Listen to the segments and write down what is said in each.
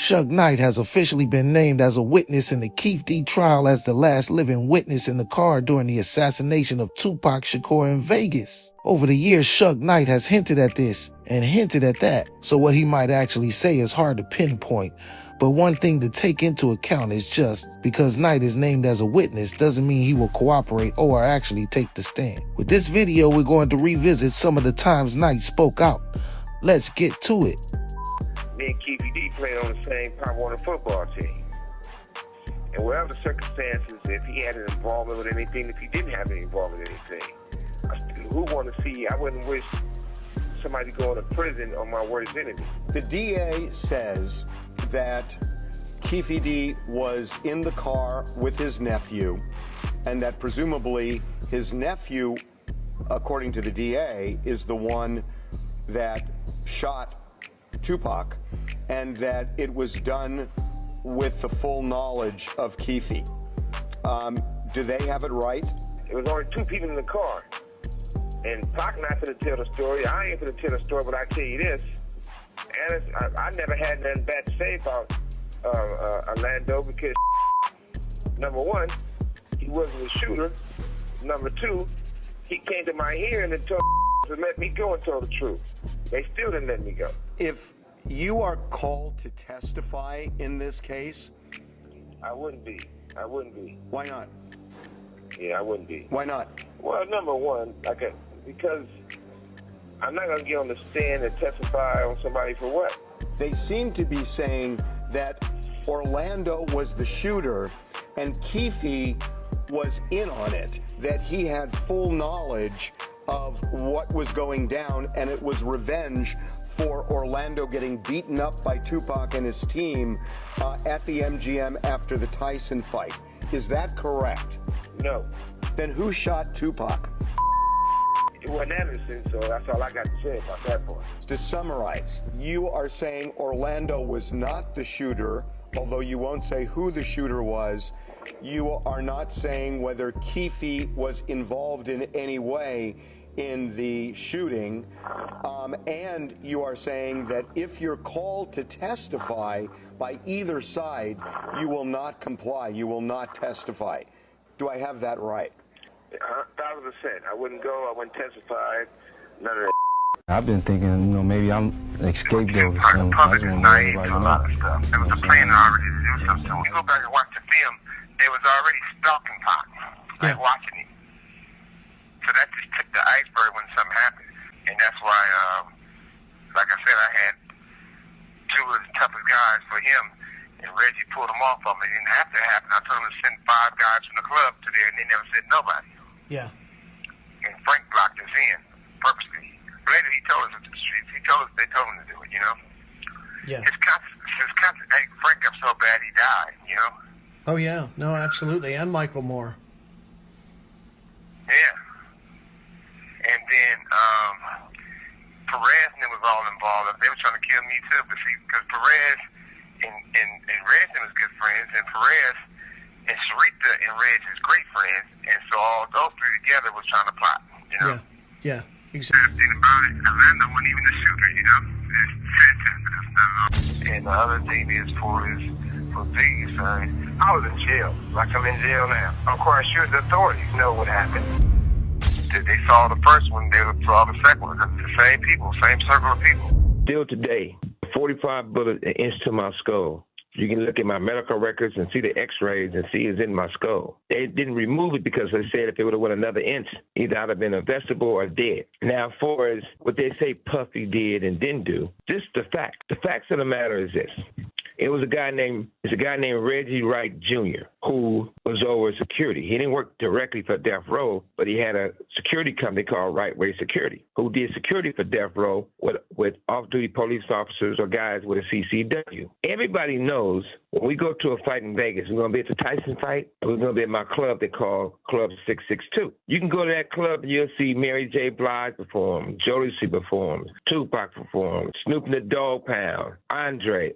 SUGE Knight has officially been named as a witness in the Keefe D trial as the last living witness in the car during the assassination of Tupac Shakur in Vegas. Over the years, SUGE Knight has hinted at this and hinted at that, so what he might actually say is hard to pinpoint. But one thing to take into account is just because Knight is named as a witness doesn't mean he will cooperate or actually take the stand. With this video, we're going to revisit some of the times Knight spoke out. Let's get to it. Me and Keefe D played on the same Pop Warner football team. And whatever the circumstances, if he had an involvement with anything, if he didn't have any involvement with anything, who want to see, I wouldn't wish somebody going to prison on my worst enemy. The DA says that Keefe D was in the car with his nephew, and that presumably his nephew, according to the DA, is the one that shot Tupac, and that it was done with the full knowledge of Keefe. Do they have it right? It was only two people in the car. And Pac not going to tell the story. I ain't going to tell the story, but I tell you this. And I never had nothing bad to say about Orlando because, number one, he wasn't a shooter. Number two, he came to my hearing and told to let me go and tell the truth. They still didn't let me go. If you are called to testify in this case? I wouldn't be. Why not? Yeah, I wouldn't be. Why not? Well, number one, because I'm not going to get on the stand and testify on somebody for what? They seem to be saying that Orlando was the shooter and Keefe was in on it, that he had full knowledge of what was going down, and it was revenge for Orlando getting beaten up by Tupac and his team at the MGM after the Tyson fight. Is that correct? No. Then who shot Tupac? It wasn't Anderson, so that's all I got to say about that part. To summarize, you are saying Orlando was not the shooter, although you won't say who the shooter was. You are not saying whether Keefe was involved in any way in the shooting, and you are saying that if you're called to testify by either side, you will not comply, you will not testify. Do I have that right? 1,000%. I wouldn't go, I wouldn't testify, none of that. I've been thinking, maybe I'm an scapegoat or something. The public is naive to a lot of stuff. There was a plan already to do something. When you go back and watch the film, they was already stalking Pac, like watching him. So that just took the iceberg when something happened. And that's why, like I said, I had two of the toughest guys for him, and Reggie pulled them off on me. It didn't have to happen. I told him to send 5 guys from the club to there, and they never sent nobody. Yeah. And Frank blocked us in, purposely. Later, he told us at the streets. They told him to do it, Yeah. Hey, Frank got so bad he died, Oh, yeah. No, absolutely. And Michael Moore. Yeah. And then Perez and them was all involved. They were trying to kill me too, but see, because Perez and Reg was good friends, and Perez and Sarita and Reg is great friends, and so all those three together was trying to plot, Yeah, exactly. The thing about it, Orlando wasn't even the shooter, It's fantastic. And the other thing is for these, I was in jail, like I'm in jail now. Of course, sure the authorities know what happened. They saw the first one, they would saw the second one, because it's the same people, same circle of people. Still today, 45 bullet an inch to my skull. You can look at my medical records and see the x-rays and see it's in my skull. They didn't remove it because they said if it would have went another inch, either I'd have been investable or dead. Now, as far as what they say Puffy did and didn't do, just the fact. The facts of the matter is this. It was a guy named Reggie Wright Jr. who was over security. He didn't work directly for Death Row, but he had a security company called Right Way Security, who did security for Death Row with off-duty police officers or guys with a CCW. Everybody knows when we go to a fight in Vegas, we're going to be at the Tyson fight, and we're going to be at my club they call Club 662. You can go to that club and you'll see Mary J. Blige perform, Jodeci perform, Tupac perform, Snoop and the Dogg Pound, Andre.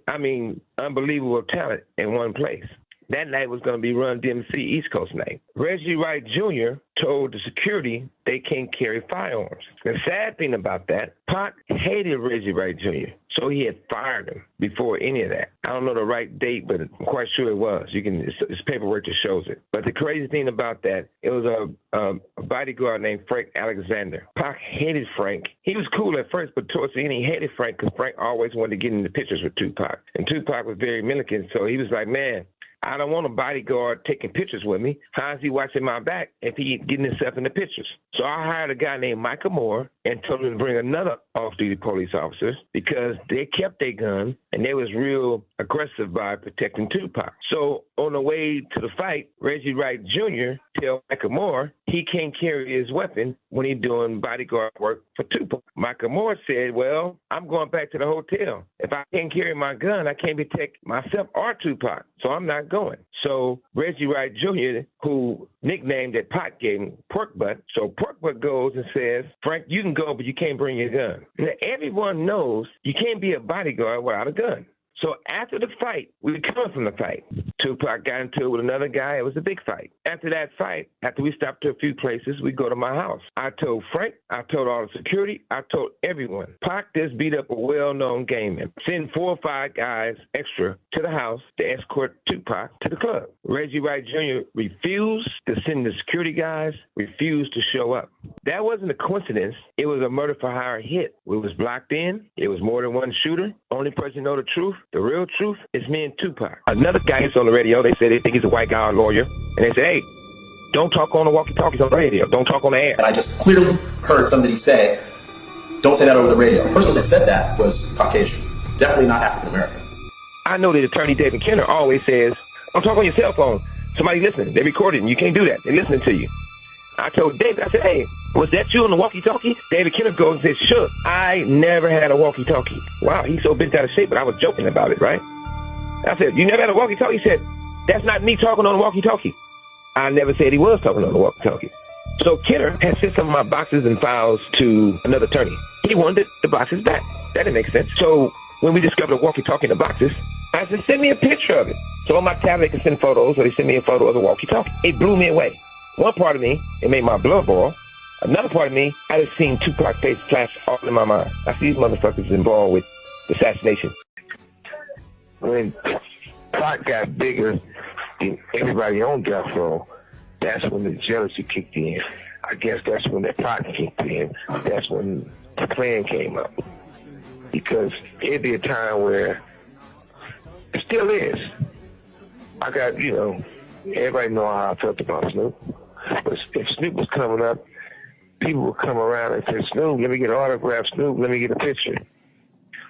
Unbelievable talent in one place. That night was going to be Run DMC East Coast night. Reggie Wright Jr. told the security they can't carry firearms. The sad thing about that, Pac hated Reggie Wright Jr. So he had fired him before any of that. I don't know the right date, but I'm quite sure it was. It's paperwork that shows it. But the crazy thing about that, it was a bodyguard named Frank Alexander. Pac hated Frank. He was cool at first, but towards the end he hated Frank because Frank always wanted to get into pictures with Tupac. And Tupac was very militant, so he was like, man, I don't want a bodyguard taking pictures with me. How is he watching my back if he getting himself in the pictures? So I hired a guy named Michael Moore and told him to bring another off-duty police officer because they kept their gun and they was real aggressive by protecting Tupac. So on the way to the fight, Reggie Wright Jr. tell Michael Moore he can't carry his weapon when he's doing bodyguard work for Tupac. Michael Moore said, well, I'm going back to the hotel. If I can't carry my gun, I can't protect myself or Tupac, so I'm not going. So Reggie Wright Jr., who nicknamed that Pac gave him Pork Butt, so Pork Butt goes and says, Frank, you can go, but you can't bring your gun. Now, everyone knows you can't be a bodyguard without a gun. So after the fight, we were coming from the fight. Tupac got into it with another guy. It was a big fight. After that fight, after we stopped to a few places, we go to my house. I told Frank, I told all the security, I told everyone. Pac just beat up a well-known game man. Send 4 or 5 guys extra to the house to escort Tupac to the club. Reggie Wright Jr. refused to send the security guys, refused to show up. That wasn't a coincidence. It was a murder for hire hit. We was blocked in. It was more than one shooter. Only person know the truth, the real truth, is me and Tupac. Another guy gets on the radio. They said they think he's a white guy or lawyer. And they say, hey, don't talk on the walkie-talkies on the radio. Don't talk on the air. And I just clearly heard somebody say, don't say that over the radio. The person that said that was Caucasian. Definitely not African-American. I know that attorney David Kenner always says, don't talk on your cell phone. Somebody listening. They recorded and you can't do that. They're listening to you. I told David, I said, hey, was that you on the walkie-talkie? David Kenner goes and says, sure. I never had a walkie-talkie. Wow, he's so bent out of shape, but I was joking about it, right? I said, you never had a walkie-talkie? He said, that's not me talking on the walkie-talkie. I never said he was talking on the walkie-talkie. So Kenner had sent some of my boxes and files to another attorney. He wanted the boxes back. That didn't make sense. So when we discovered a walkie-talkie in the boxes, I said, send me a picture of it. So on my tablet, they can send photos, so they sent me a photo of the walkie-talkie. It blew me away. One part of me, it made my blood boil. Another part of me, I just seen Tupac face flash all in my mind. I see these motherfuckers involved with the assassination. When Pac got bigger than everybody on death row, that's when the jealousy kicked in. I guess that's when the Pac kicked in. That's when the plan came up. Because it'd be a time where it still is. I got, everybody know how I felt about Snoop. But if Snoop was coming up, people would come around and say, Snoop, let me get an autograph. Snoop, let me get a picture.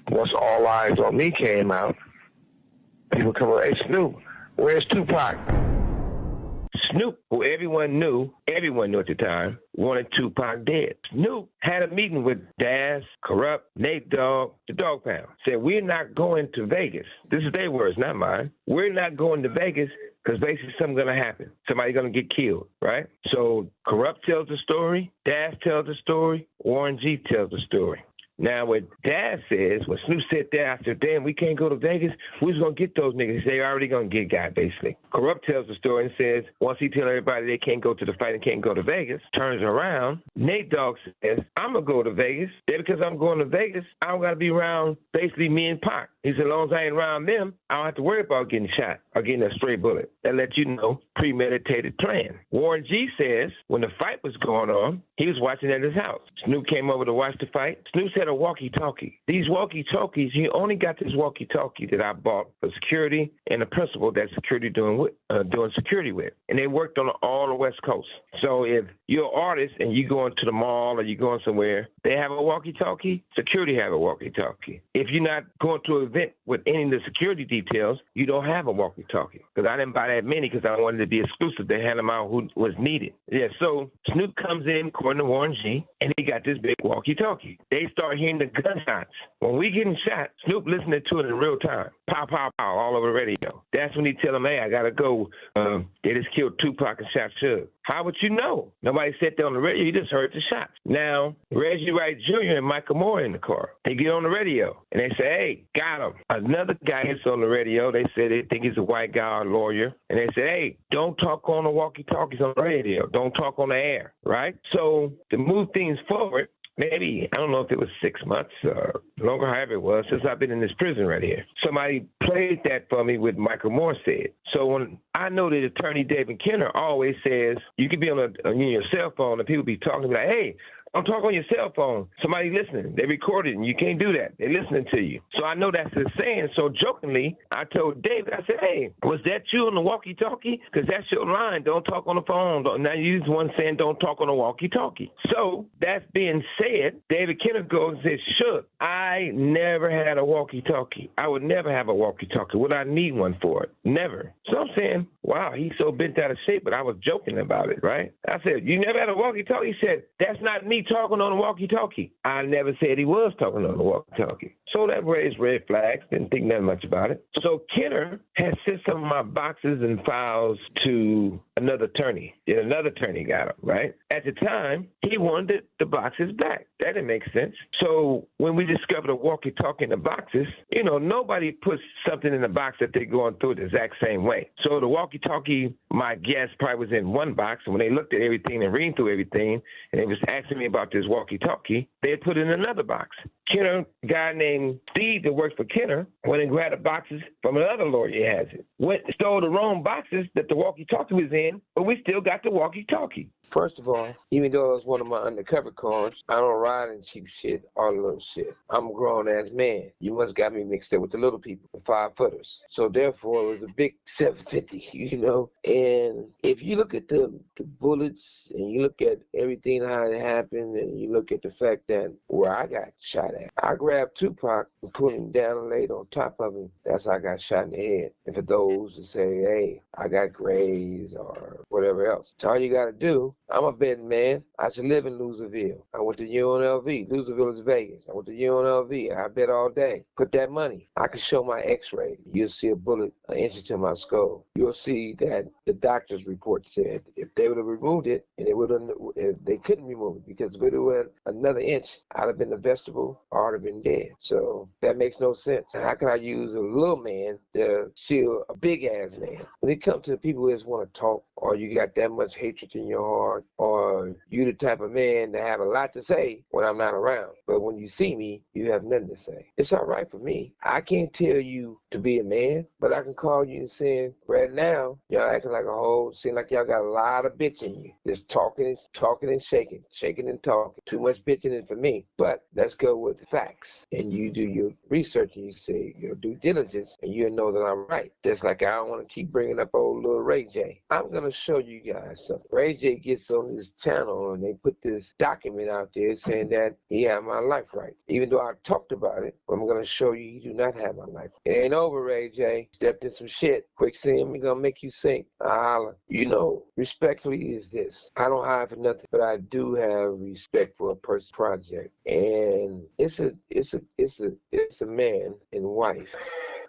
Once All Eyes on Me came out, people come around, hey, Snoop, where's Tupac? Snoop, who everyone knew at the time, wanted Tupac dead. Snoop had a meeting with Daz, Corrupt, Nate Dogg, the Dog Pound. Said, we're not going to Vegas. This is their words, not mine. We're not going to Vegas because basically something's going to happen. Somebody's going to get killed, right? So Corrupt tells the story, Daz tells the story, Warren G tells the story. Now, what Dad says, when Snoop said that, I said, damn, we can't go to Vegas. Who's going to get those niggas? They're already going to get got, basically. Corrupt tells the story and says, once he tells everybody they can't go to the fight and can't go to Vegas, turns around. Nate Dogg says, I'm going to go to Vegas. Then because I'm going to Vegas, I don't got to be around basically me and Pac. He said, as long as I ain't around them, I don't have to worry about getting shot or getting a stray bullet. That lets you know, premeditated plan. Warren G says, when the fight was going on, he was watching at his house. Snoop came over to watch the fight. Snoop had a walkie-talkie. These walkie-talkies, he only got this walkie-talkie that I bought for security and the principal that security doing security with. And they worked on all the West Coast. So if you're an artist and you going to the mall or you're going somewhere, they have a walkie-talkie, security have a walkie-talkie. If you're not going to an event with any of the security details, you don't have a walkie-talkie. Because I didn't buy that many because I wanted to be exclusive. They hand them out who was needed. Yeah, so Snoop comes in, according to Warren G, and he got this big walkie-talkie. They start hearing the gunshots. When we getting shot, Snoop listening to it in real time. Pow, pow, pow, all over the radio. That's when he tell him, hey, I got to go. They just killed Tupac and shot Suge. How would you know? Nobody sat there on the radio. You just heard the shots. Now, Reggie Wright Jr. and Michael Moore in the car. They get on the radio, and they say, hey, got him. Another guy gets on the radio. They say they think he's a white guy or lawyer. And they say, hey, don't talk on the walkie-talkies on the radio. Don't talk on the air, right? So to move things forward, maybe, I don't know if it was 6 months or longer, however it was, since I've been in this prison right here. Somebody played that for me with Michael Morstead. So when I know that attorney David Kenner always says, you can be on your cell phone and people be talking, be like, hey, don't talk on your cell phone. Somebody listening. They recorded and you can't do that. They're listening to you. So I know that's his saying. So jokingly, I told David, I said, hey, was that you on the walkie-talkie? Because that's your line. Don't talk on the phone. Now you're the one saying don't talk on the walkie-talkie. So that's being said, David Kenner goes and says, Suge, I never had a walkie-talkie. I would never have a walkie-talkie. Would I need one for it? Never. So I'm saying, wow, he's so bent out of shape, but I was joking about it, right? I said, you never had a walkie-talkie? He said, that's not me talking on the walkie-talkie. I never said he was talking on the walkie-talkie. So that raised red flags. Didn't think that much about it. So Kenner had sent some of my boxes and files to another attorney. And another attorney got them, right? At the time, he wanted the boxes back. That didn't make sense. So when we discovered a walkie-talkie in the boxes, you know, nobody puts something in the box that they're going through the exact same way. So the walkie-talkie, my guess, probably was in one box. And when they looked at everything and reading through everything, and they was asking me about this walkie-talkie, they had put it in another box. Kenner, a guy named Steve that works for Kenner, went and grabbed the boxes from another lawyer he has it. Went and stole the wrong boxes that the walkie-talkie was in, but we still got the walkie-talkie. First of all, even though it's one of my undercover cars, I don't ride in cheap shit or little shit. I'm a grown-ass man. You must got me mixed up with the little people, the 5-footers. So therefore, it was a big 750, you know? And if you look at the bullets and you look at everything, how it happened, and you look at the fact that where I got shot at, I grabbed Tupac and put him down and laid on top of him. That's how I got shot in the head. And for those that say, hey, I got grays or whatever else, it's all you got to do. I'm a betting man. I should live in Loserville. I went to UNLV. Loserville is Vegas. I went to UNLV. I bet all day. Put that money. I can show my x-ray. You'll see a bullet an inch into my skull. You'll see that the doctor's report said if they would have removed it, and if they couldn't remove it, because if it were another inch, I'd have been a vegetable or I'd have been dead. So that makes no sense. How can I use a little man to shield a big-ass man? When it comes to the people who just want to talk, or you got that much hatred in your heart, or you the type of man that have a lot to say when I'm not around. But when you see me, you have nothing to say. It's all right for me. I can't tell you to be a man, but I can call you and say, right now, y'all acting like a whole, seem like y'all got a lot of bitch in you. Just talking and shaking and talking. Too much bitching in for me. But let's go with the facts. And you do your research and you say your due diligence, and you know that I'm right. Just like I don't want to keep bringing up old little Ray J. I'm going to show you guys something. Ray J gets on this channel and they put this document out there saying that he had my life right. Even though I talked about it, I'm going to show you he do not have my life. It ain't over, Ray J. Stepped in some shit. Quick seeing me going to make you sink. I holler. You know, respectfully is this. I don't hide for nothing, but I do have respect for a person's project. And it's a man and wife.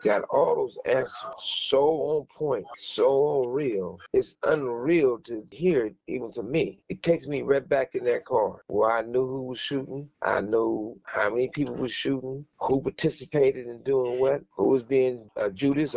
Got all those answers so on point, so unreal. It's unreal to hear it, even for me. It takes me right back in that car where I knew who was shooting. I knew how many people were shooting, who participated in doing what, who was being Judas,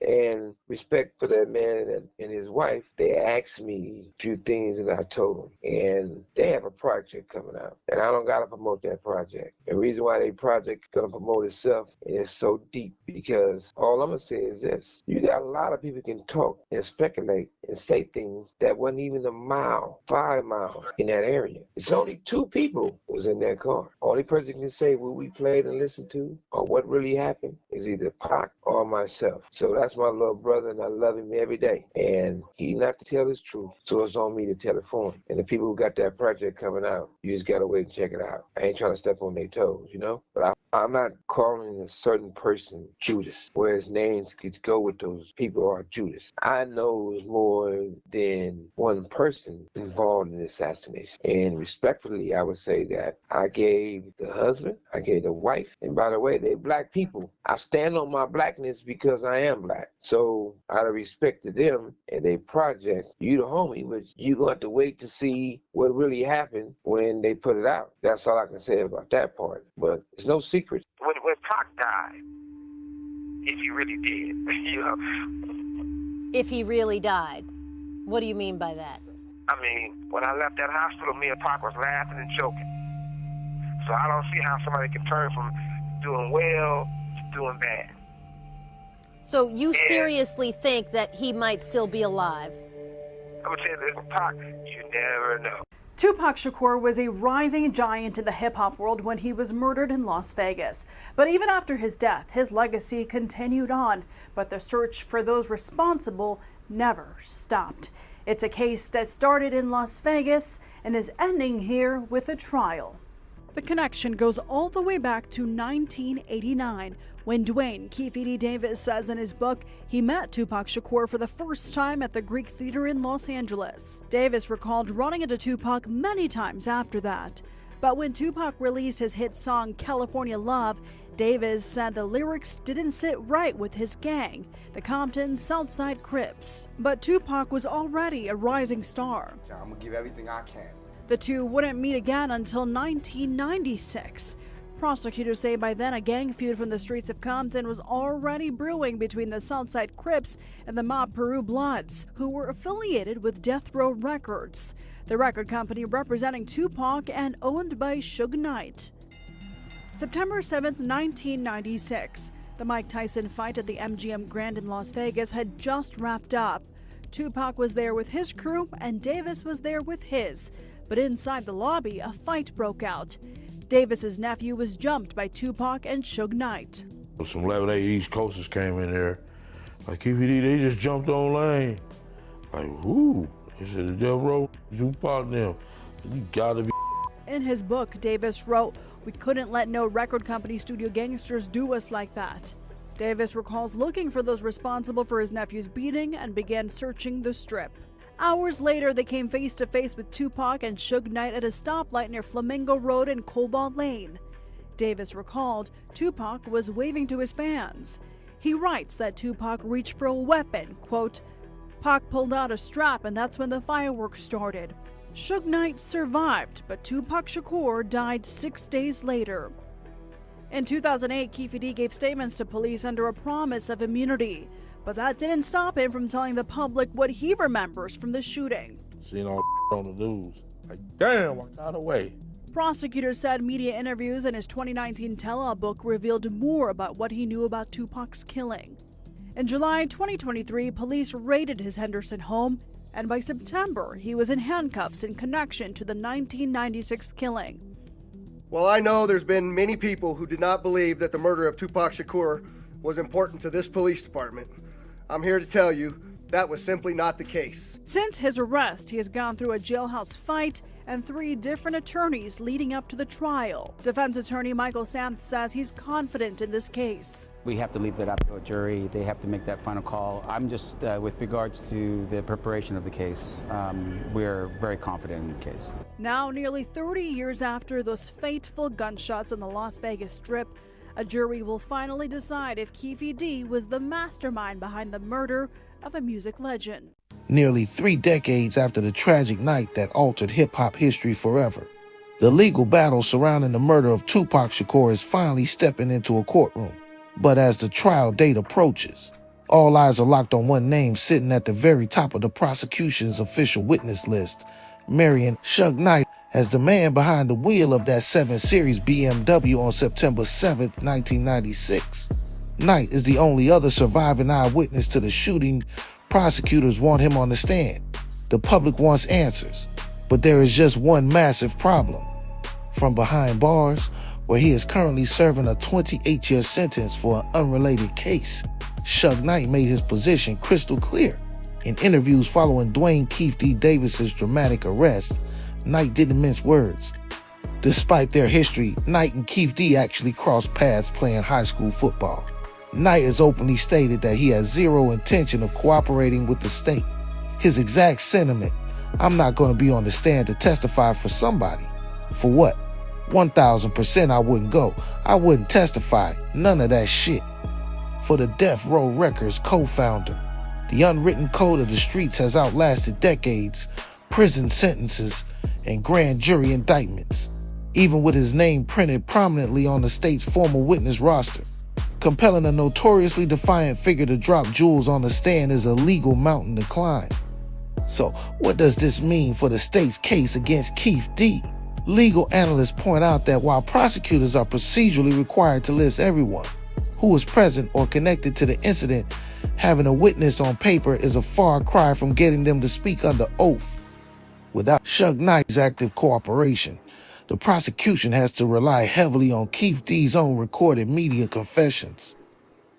and respect for that man and his wife. They asked me a few things and I told them. And they have a project coming out. And I don't got to promote that project. The reason why they project going to promote itself, and it's so deep, because all I'm going to say is this. You got a lot of people can talk and speculate and say things that wasn't even a mile, 5 miles in that area. It's only 2 people was in that car. Only person can say what we played and listened to or what really happened is either Pac or myself. So that's my little brother, and I love him every day. And he not to tell his truth, so it's on me to tell it for him. And the people who got that project coming out, you just got to wait and check it out. I ain't trying to step on their toes, you know? But I'm not calling a certain person Judas, where his names could go with those people are Judas. I know it's more than one person involved in the assassination. And respectfully, I would say that I gave the husband, I gave the wife, and by the way, they're black people. I stand on my blackness because I am black. So out of respect to them and their project, you the homie, but you going to have to wait to see what really happened when they put it out. That's all I can say about that part. But it's no secret. When Pac died, if he really did, you know. If he really died, what do you mean by that? I mean, when I left that hospital, me and Pac was laughing and joking. So I don't see how somebody can turn from doing well to doing bad. So you seriously think that he might still be alive? I would say this, Pac, you never know. Tupac Shakur was a rising giant in the hip-hop world when he was murdered in Las Vegas. But even after his death, his legacy continued on. But the search for those responsible never stopped. It's a case that started in Las Vegas and is ending here with a trial. The connection goes all the way back to 1989, when Dwayne Keefe D. Davis says in his book he met Tupac Shakur for the first time at the Greek Theater in Los Angeles. Davis recalled running into Tupac many times after that. But when Tupac released his hit song California Love, Davis said the lyrics didn't sit right with his gang, the Compton Southside Crips. But Tupac was already a rising star. I'm gonna give everything I can. The two wouldn't meet again until 1996. Prosecutors say by then a gang feud from the streets of Compton was already brewing between the Southside Crips and the Mob Peru Bloods, who were affiliated with Death Row Records, the record company representing Tupac and owned by SUGE KNIGHT. September 7, 1996. The Mike Tyson fight at the MGM Grand in Las Vegas had just wrapped up. Tupac was there with his crew and Davis was there with his. But inside the lobby, a fight broke out. Davis's nephew was jumped by Tupac and SUGE KNIGHT. Some level A East Coasters came in there. Like, Keefe D, they just jumped on lane. Like, whoo. They said, the Death Row, Tupac them. You gotta be. In his book, Davis wrote, "We couldn't let no record company studio gangsters do us like that." Davis recalls looking for those responsible for his nephew's beating and began searching the strip. Hours later, they came face to face with Tupac and SUGE KNIGHT at a stoplight near Flamingo Road and Cobalt Lane. Davis recalled Tupac was waving to his fans. He writes that Tupac reached for a weapon, quote, "Pac pulled out a strap and that's when the fireworks started." SUGE KNIGHT survived, but Tupac Shakur died 6 days later. In 2008, Keefe D gave statements to police under a promise of immunity. But that didn't stop him from telling the public what he remembers from the shooting. Seen all on the news. Like, damn, I got away. Prosecutors said media interviews in his 2019 tell-all book revealed more about what he knew about Tupac's killing. In July 2023, police raided his Henderson home, and by September, he was in handcuffs in connection to the 1996 killing. Well, I know there's been many people who did not believe that the murder of Tupac Shakur was important to this police department. I'm here to tell you that was simply not the case. Since his arrest, he has gone through a jailhouse fight and 3 different attorneys leading up to the trial. Defense attorney Michael Santh says he's confident in this case. We have to leave that up to a jury. They have to make that final call. I'm just, with regards to the preparation of the case, we're very confident in the case. Now, nearly 30 years after those fateful gunshots on the Las Vegas Strip, a jury will finally decide if Keefe D was the mastermind behind the murder of a music legend. Nearly 3 decades after the tragic night that altered hip-hop history forever, the legal battle surrounding the murder of Tupac Shakur is finally stepping into a courtroom. But as the trial date approaches, all eyes are locked on one name sitting at the very top of the prosecution's official witness list, marrying SUGE KNIGHT as the man behind the wheel of that 7 Series BMW on September 7, 1996. Knight is the only other surviving eyewitness to the shooting. Prosecutors want him on the stand. The public wants answers. But there is just one massive problem. From behind bars, where he is currently serving a 28-year sentence for an unrelated case, SUGE KNIGHT made his position crystal clear. In interviews following Dwayne Keefe D. Davis's dramatic arrest, Knight didn't mince words. Despite their history, Knight and Keefe D actually crossed paths playing high school football. Knight has openly stated that he has zero intention of cooperating with the state. His exact sentiment, "I'm not going to be on the stand to testify for somebody." For what? 1000% I wouldn't go. I wouldn't testify. None of that shit. For the Death Row Records co-founder, the unwritten code of the streets has outlasted decades, prison sentences, and grand jury indictments, even with his name printed prominently on the state's formal witness roster. Compelling a notoriously defiant figure to drop jewels on the stand is a legal mountain to climb. So what does this mean for the state's case against Keefe D? Legal analysts point out that while prosecutors are procedurally required to list everyone who was present or connected to the incident, having a witness on paper is a far cry from getting them to speak under oath. Without SUGE KNIGht's active cooperation, the prosecution has to rely heavily on Keefe D's own recorded media confessions,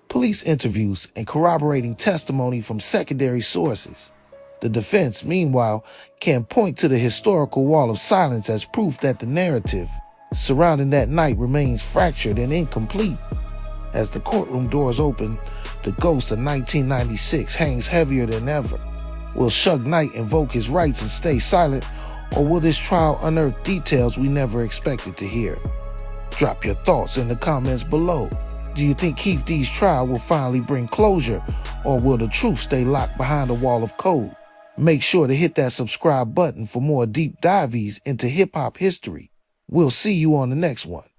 police interviews, and corroborating testimony from secondary sources. The defense, meanwhile, can point to the historical wall of silence as proof that the narrative surrounding that night remains fractured and incomplete. As the courtroom doors open, the ghost of 1996 hangs heavier than ever. Will SUGE KNIGht invoke his rights and stay silent, or will this trial unearth details we never expected to hear? Drop your thoughts in the comments below. Do you think Keefe D's trial will finally bring closure, or will the truth stay locked behind a wall of code? Make sure to hit that subscribe button for more deep dives into hip-hop history. We'll see you on the next one.